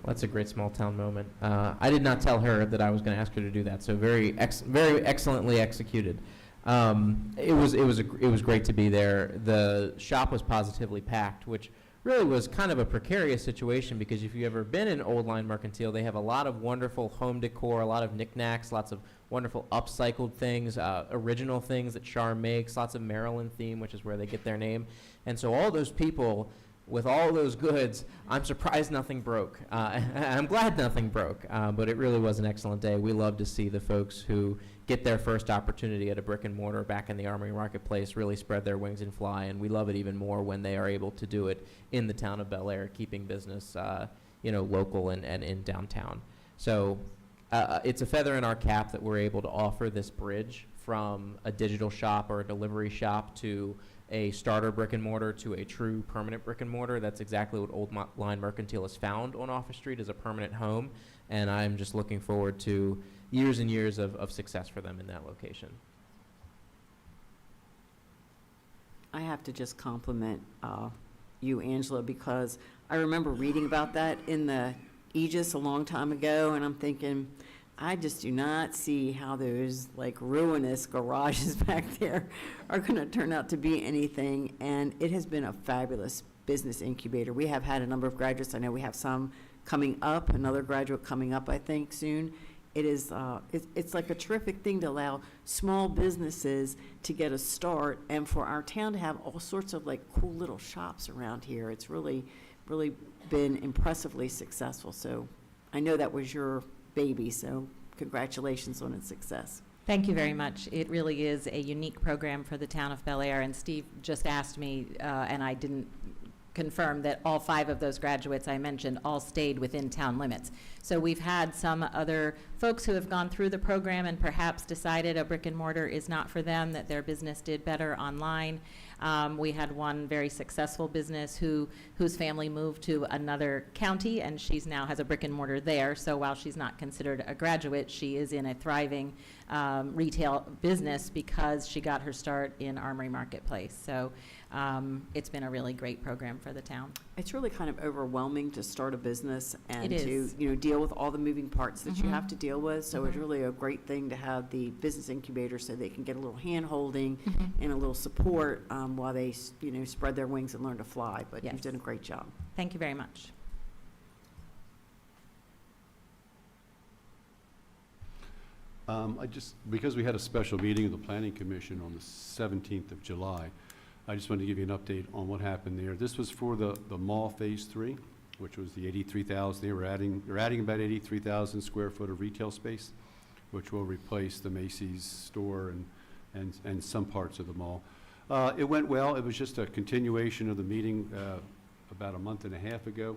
Well, that's a great small town moment. I did not tell her that I was going to ask her to do that, so very excellently executed. It was great to be there. The shop was positively packed, which really was kind of a precarious situation, because if you've ever been in Old Line Mercantile, they have a lot of wonderful home decor, a lot of knickknacks, lots of wonderful upcycled things, original things that Shar makes, lots of Maryland theme, which is where they get their name. And so all those people with all those goods, I'm surprised nothing broke. I'm glad nothing broke, but it really was an excellent day. We love to see the folks who get their first opportunity at a brick and mortar back in the Armory Marketplace really spread their wings and fly, and we love it even more when they are able to do it in the town of Bel Air, keeping business local and in downtown. So it's a feather in our cap that we're able to offer this bridge from a digital shop or a delivery shop to a starter brick and mortar to a true permanent brick and mortar. That's exactly what Old Line Mercantile has found on Office Street, as a permanent home, and I'm just looking forward to years and years of success for them in that location. I have to just compliment you, Angela, because I remember reading about that in the Aegis a long time ago, and I'm thinking, I just do not see how those ruinous garages back there are going to turn out to be anything. And it has been a fabulous business incubator. We have had a number of graduates. I know we have some coming up, another graduate coming up, I think, soon. It is, it's like a terrific thing to allow small businesses to get a start, and for our town to have all sorts of cool little shops around here. It's really, really been impressively successful. So I know that was your baby, so congratulations on its success. Thank you very much. It really is a unique program for the town of Bel Air, and Steve just asked me, and I didn't confirm that all 5 of those graduates I mentioned all stayed within town limits. So we've had some other folks who have gone through the program and perhaps decided a brick and mortar is not for them, that their business did better online. We had one very successful business whose family moved to another county, and she's now has a brick and mortar there. So while she's not considered a graduate, she is in a thriving retail business because she got her start in Armory Marketplace. So it's been a really great program for the town. It's really kind of overwhelming to start a business and It to, is. deal with all the moving parts that you Mhm. have to deal with. So it's Mhm. really a great thing to have the business incubator so they can get a little hand-holding Mhm. and a little support while they, spread their wings and learn to fly. But Yes. you've done a great job. Thank you very much. Because we had a special meeting of the Planning Commission on the 17th of July, I just wanted to give you an update on what happened there. This was for the mall Phase 3, which was the 83,000. They're adding about 83,000 square foot of retail space, which will replace the Macy's store and some parts of the mall. It went well. It was just a continuation of the meeting about a month and a half ago.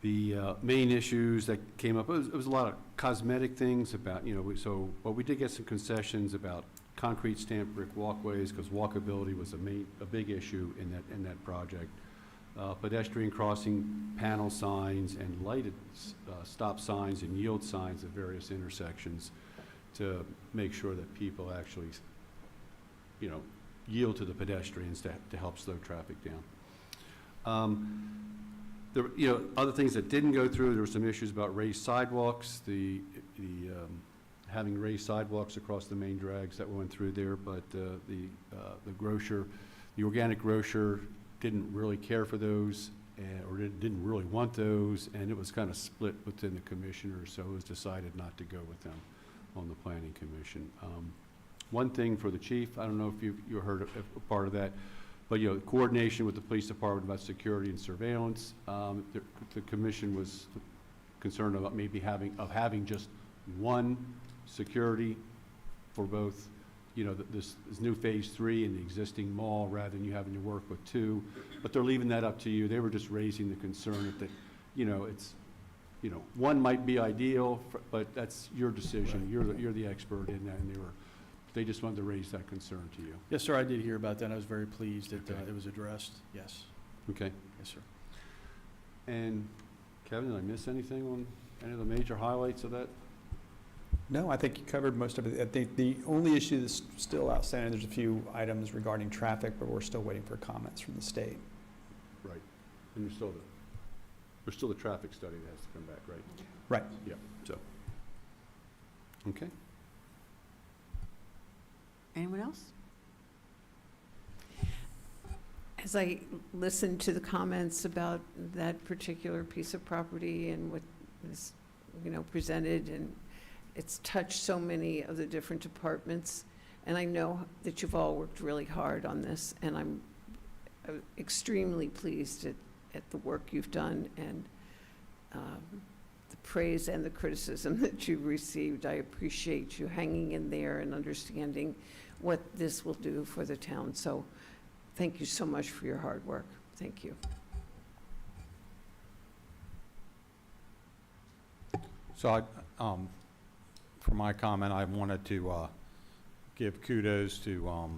The main issues that came up, it was a lot of cosmetic things about, but we did get some concessions about concrete stamped brick walkways, because walkability was a big issue in that project. Pedestrian crossing panel signs and lighted stop signs and yield signs at various intersections to make sure that people actually, yield to the pedestrians to help slow traffic down. There, other things that didn't go through, there were some issues about raised sidewalks, having raised sidewalks across the main drags that went through there, but the grocer, the organic grocer didn't really care for those, or didn't really want those, and it was kind of split within the commissioners, so it was decided not to go with them on the planning commission. One thing for the chief, I don't know if you heard a part of that, but, coordination with the police department about security and surveillance. The commission was concerned about maybe having just one security for both, this new Phase 3 and the existing mall, rather than you having to work with 2. But they're leaving that up to you. They were just raising the concern that, it's, one might be ideal, but that's your decision. You're the expert in that, and they just wanted to raise that concern to you. Yes, sir, I did hear about that. I was very pleased that Okay. it was addressed. Yes. Okay. Yes, sir. And Kevin, did I miss anything on any of the major highlights of that? No, I think you covered most of it. I think the only issue that's still outstanding, there's a few items regarding traffic, but we're still waiting for comments from the state. Right. And there's still the traffic study that has to come back, right? Right. Yeah, so. Okay. Anyone else? As I listened to the comments about that particular piece of property and what is, presented, and it's touched so many of the different departments, and I know that you've all worked really hard on this, and I'm extremely pleased at the work you've done and the praise and the criticism that you've received. I appreciate you hanging in there and understanding what this will do for the town. So thank you so much for your hard work. Thank you. So for my comment, I wanted to give kudos to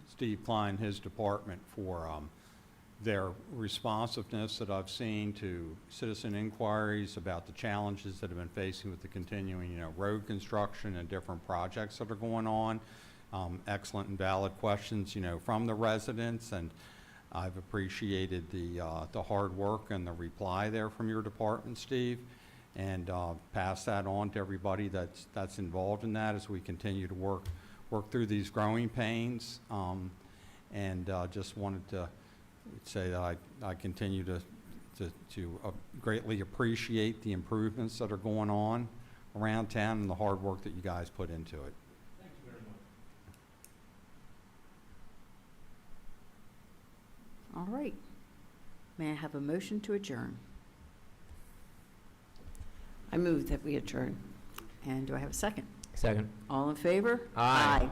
Steve Klein, his department, for their responsiveness that I've seen to citizen inquiries about the challenges that have been facing with the continuing, road construction and different projects that are going on. Excellent and valid questions, from the residents, and I've appreciated the hard work and the reply there from your department, Steve, and pass that on to everybody that's involved in that as we continue to work through these growing pains. And just wanted to say that I continue to greatly appreciate the improvements that are going on around town and the hard work that you guys put into it. Thank you very much. All right. May I have a motion to adjourn? I move that we adjourn. And do I have a second? Second. All in favor? Aye. Aye.